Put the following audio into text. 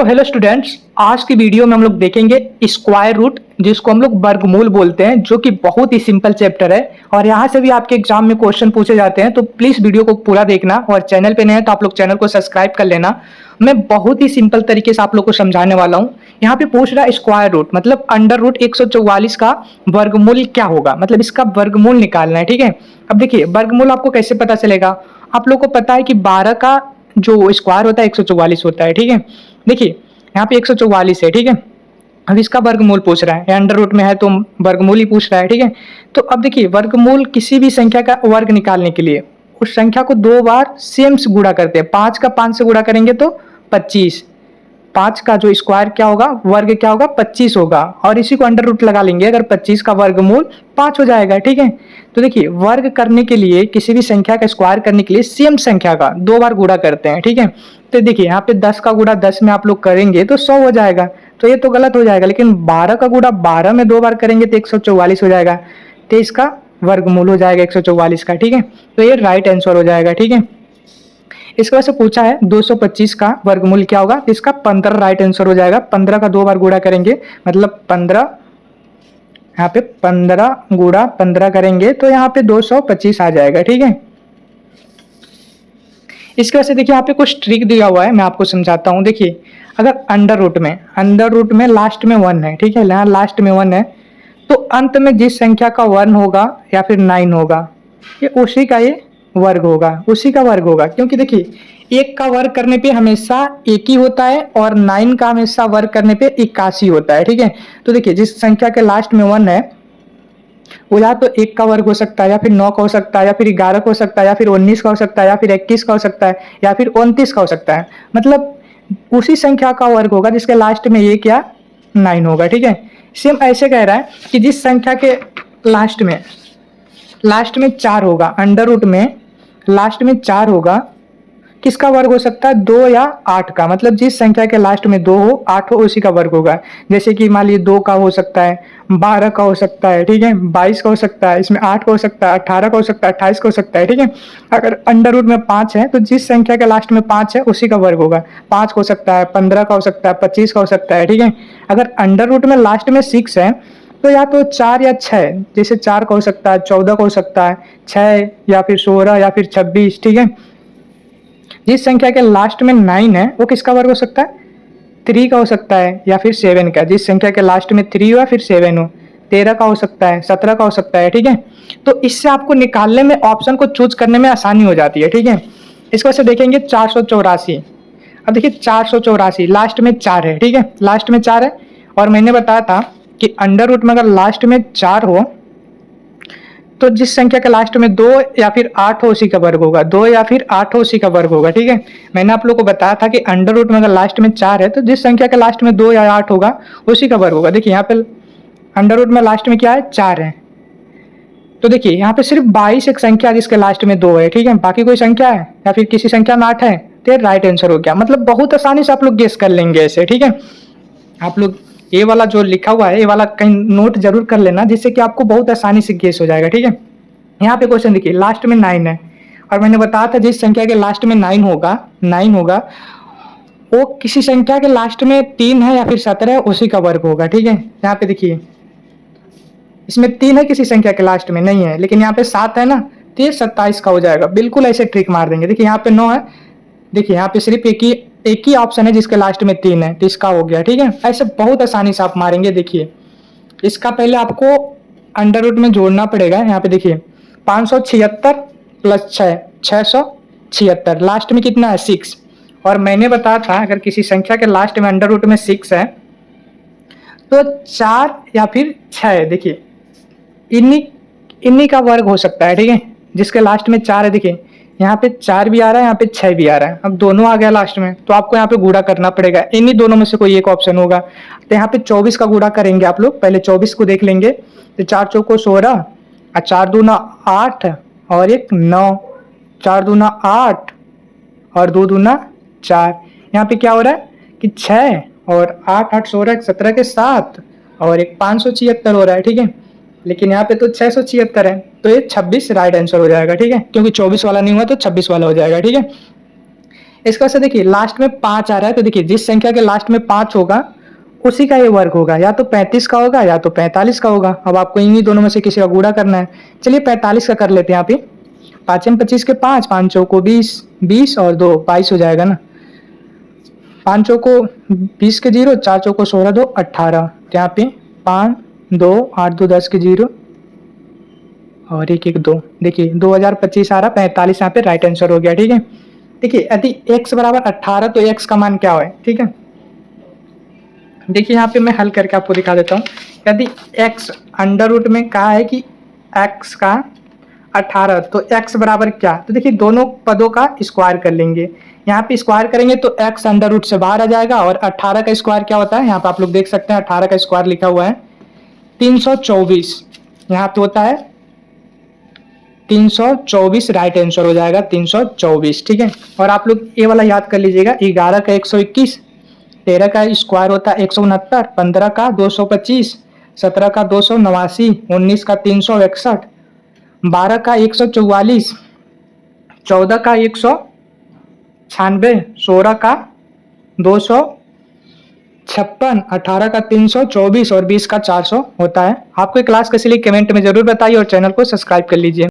तो hello students, आज की वीडियो में हम लोग देखेंगे स्क्वायर रूट, जिसको हम लोग वर्गमूल बोलते हैं, जो कि बहुत ही सिंपल चैप्टर है और यहाँ से भी आपके एग्जाम में क्वेश्चन पूछे जाते हैं। तो प्लीज वीडियो को पूरा देखना और चैनल पे नए हैं तो आप लोग चैनल को सब्सक्राइब कर लेना। मैं बहुत ही सिंपल तरीके से आप लोग को समझाने वाला हूँ। यहाँ पे पूछ रहा है स्क्वायर रूट मतलब अंडर रूट 144 का वर्गमूल क्या होगा, मतलब इसका वर्गमूल निकालना है। ठीक है, अब देखिए वर्गमूल आपको कैसे पता चलेगा। आप लोग को पता है कि 12 का जो स्क्वायर होता है 144 होता है। ठीक है, देखिए यहाँ पे 144 है। ठीक है, अब इसका वर्गमूल पूछ रहा है, अंडर रूट में है तो वर्गमूल ही पूछ रहा है। ठीक है, तो अब देखिए वर्गमूल किसी भी संख्या का वर्ग निकालने के लिए उस संख्या को दो बार सेम से गुणा करते हैं। 5 का 5 से गुणा करेंगे तो 25, 5 का जो स्क्वायर क्या होगा, वर्ग क्या होगा, 25 होगा और इसी को अंडर रूट लगा लेंगे, अगर 25 का वर्गमूल 5 हो जाएगा। ठीक है, तो देखिए वर्ग करने के लिए, किसी भी संख्या का स्क्वायर करने के लिए सेम संख्या का दो बार गुणा करते हैं। ठीक है, तो देखिए यहाँ पे 10 का गुणा 10 में आप लोग करेंगे तो 100 हो जाएगा, तो ये तो गलत हो जाएगा। लेकिन 12 का गुणा 12 में दो बार करेंगे तो 144 हो जाएगा, तो इसका वर्गमूल हो जाएगा 144 का। ठीक है, तो ये राइट आंसर हो जाएगा। ठीक है, इसके वजह से पूछा है 225 का वर्गमूल क्या होगा, तो इसका 15 राइट आंसर हो जाएगा। 15 का दो बार गुणा करेंगे मतलब 15, यहाँ पे 15 गुणा 15 करेंगे तो यहाँ पे 225 आ जाएगा। ठीक है, इसके वजह से देखिए यहाँ पे कुछ ट्रिक दिया हुआ है, मैं आपको समझाता हूँ। देखिए अगर अंडर रूट में लास्ट में 1 है, ठीक है, यहाँ लास्ट में 1 है, तो अंत में जिस संख्या का 1 होगा या फिर 9 होगा, ये उसी का ये वर्ग होगा, उसी का वर्ग होगा। क्योंकि देखिए एक का वर्ग करने पे हमेशा एक ही होता है और 9 का हमेशा वर्ग करने पे 81 होता है। ठीक है, तो देखिए जिस संख्या के लास्ट में 1 है वो या तो 1 का वर्ग हो सकता है या फिर 9 का हो सकता है या फिर 11 का हो सकता है या फिर 19 का हो सकता है या फिर 21 का हो सकता है या फिर 29 का हो सकता है। मतलब उसी संख्या का वर्ग होगा जिसके लास्ट में 1 या 9 होगा। ठीक है, सेम ऐसे कह रहा है कि जिस संख्या के लास्ट में 4 होगा, अंडर रूट में लास्ट में 4 होगा, किसका वर्ग हो सकता है, 2 या 8 का। मतलब जिस संख्या के लास्ट में 2 हो, 8 हो, उसी का वर्ग होगा। जैसे कि मान लीजिए 2 का हो सकता है, 12 का हो सकता है, ठीक है, 22 का हो सकता है, इसमें 8 का हो सकता है, 18 का हो सकता है, 28 का हो सकता है। ठीक है, अगर अंडर रूट में 5 है तो जिस संख्या के लास्ट में 5 है उसी का वर्ग होगा। 5 हो सकता है, 15 का हो सकता है, 25 का हो सकता है। ठीक है, अगर अंडर रूट में लास्ट में 6 है तो या तो 4 या 6, जैसे 4 का हो सकता है, 14 का हो सकता है, 6 या फिर 16 या फिर 26। ठीक है, जिस संख्या के लास्ट में 9 है वो किसका वर्ग हो सकता है, 3 का हो सकता है या फिर 7 का। जिस संख्या के लास्ट में 3 हो या फिर 7 हो, 13 का हो सकता है, 17 का हो सकता है। ठीक है, तो इससे आपको निकालने में, ऑप्शन को चूज करने में आसानी हो जाती है। ठीक है, इसको वैसे देखेंगे 484। अब देखिए 484 लास्ट में 4 है। ठीक है, लास्ट में 4 है और मैंने बताया था कि अंडर रूट में अगर लास्ट में 4 हो तो जिस संख्या के लास्ट में 2 या फिर 8 हो उसी का वर्ग होगा, 2 या फिर 8 हो उसी का वर्ग होगा। ठीक है, मैंने आप लोग को बताया था कि अंडर रूट में अगर लास्ट में 4 है तो जिस संख्या के लास्ट में 2 या 8 होगा उसी का वर्ग होगा। देखिए यहाँ पे अंडर रूट में लास्ट में क्या है, 4 है, तो देखिए यहाँ पे सिर्फ 22 एक संख्या जिसके लास्ट में 2 है। ठीक है, बाकी कोई संख्या है या फिर किसी संख्या में 8 है तो राइट आंसर हो गया। मतलब बहुत आसानी से आप लोग गेस कर लेंगे ऐसे। ठीक है, आप लोग ये वाला जो लिखा हुआ है ये वाला कहीं नोट जरूर कर लेना, जिससे कि आपको बहुत आसानी से गेस हो जाएगा। ठीक है, यहाँ पे क्वेश्चन देखिए लास्ट में 9 है और मैंने बताया था जिस संख्या के लास्ट में 9 होगा वो किसी संख्या के लास्ट में 3 है या फिर 17 है उसी का वर्ग होगा। ठीक है, यहाँ पे देखिए इसमें 3 है, किसी संख्या के लास्ट में नहीं है, लेकिन यहाँ पे 7 है ना, तो ये 27 का हो जाएगा। बिल्कुल ऐसे ट्रिक मार देंगे। देखिए यहाँ पे 9 है, देखिए यहाँ पे सिर्फ एक ही ऑप्शन है जिसके लास्ट में 3 है, तो इसका हो गया। ठीक है, ऐसे बहुत आसानी से आप मारेंगे। देखिए इसका पहले आपको अंडर रूट में जोड़ना पड़ेगा। यहाँ पे देखिए 576 प्लस 6, 676, लास्ट में कितना है, 6। और मैंने बताया था अगर किसी संख्या के लास्ट में अंडर रूट में 6 है तो 4 या फिर 6 है। देखिए इन्हीं का वर्ग हो सकता है। ठीक है, जिसके लास्ट में 4 है, देखिए यहाँ पे 4 भी आ रहा है, यहाँ पे 6 भी आ रहा है। अब दोनों आ गया लास्ट में तो आपको यहाँ पे गुणा करना पड़ेगा, इन्हीं दोनों में से कोई एक ऑप्शन होगा। तो यहाँ पे 24 का गुणा करेंगे आप लोग, पहले 24 को देख लेंगे। तो 4 चौको 16 और 4 दूना 8 और 1 9, 4 दूना 8 और 2 दूना 4। यहाँ पे क्या हो रहा है कि 6 और 8, 8 16 17 के 7 और एक 576 हो रहा है। ठीक है, लेकिन यहाँ पे तो 676 है, तो ये 26 राइट आंसर हो जाएगा। ठीक है, क्योंकि 24 वाला नहीं हुआ तो 26 वाला हो जाएगा। ठीक है, इसका वैसे देखिए लास्ट में 5 आ रहा है, तो देखिए जिस संख्या के लास्ट में 5 होगा उसी का ये वर्ग होगा, या तो 35 का होगा या तो 45 का होगा। अब आपको इन्हीं दोनों में से किसी का गुणा करना है। चलिए 45 का कर लेते हैं यहाँ पे। 5 में 25 के 5, 5 चौको 20, 20 और 2 22 हो जाएगा ना। 5 चौको 20 के 0, 4 चौको 16, 2 18। तो यहाँ पे 5 2 8 2 10 के 0 और 1 1 2। देखिए 2025 आ रहा, 45 यहाँ पे राइट आंसर हो गया। ठीक है, देखिए यदि x बराबर 18 तो x का मान क्या है। ठीक है, देखिए यहाँ पे मैं हल करके आपको दिखा देता हूँ। यदि x अंडर रूट में कहा है कि x का 18, तो x बराबर क्या, तो देखिए दोनों पदों का स्क्वायर कर लेंगे। यहाँ पे स्क्वायर करेंगे तो x अंडर रूट से बाहर आ जाएगा, और 18 का स्क्वायर क्या होता है, यहाँ पे आप लोग देख सकते हैं 18 का स्क्वायर लिखा हुआ है 324। यहाँ पे होता है 324, राइट आंसर हो जाएगा 324। ठीक है, और आप लोग ये वाला याद कर लीजिएगा, 11 का 121, 13 का स्क्वायर होता है 169, 15 का 225, 17 का 289, 19 का 361, 12 का 144, 14 का 196, 16 का 256, 18 का 324 और 20 का 400 होता है। आपको क्लास कैसी लगी कमेंट में जरूर बताइए और चैनल को सब्सक्राइब कर लीजिए।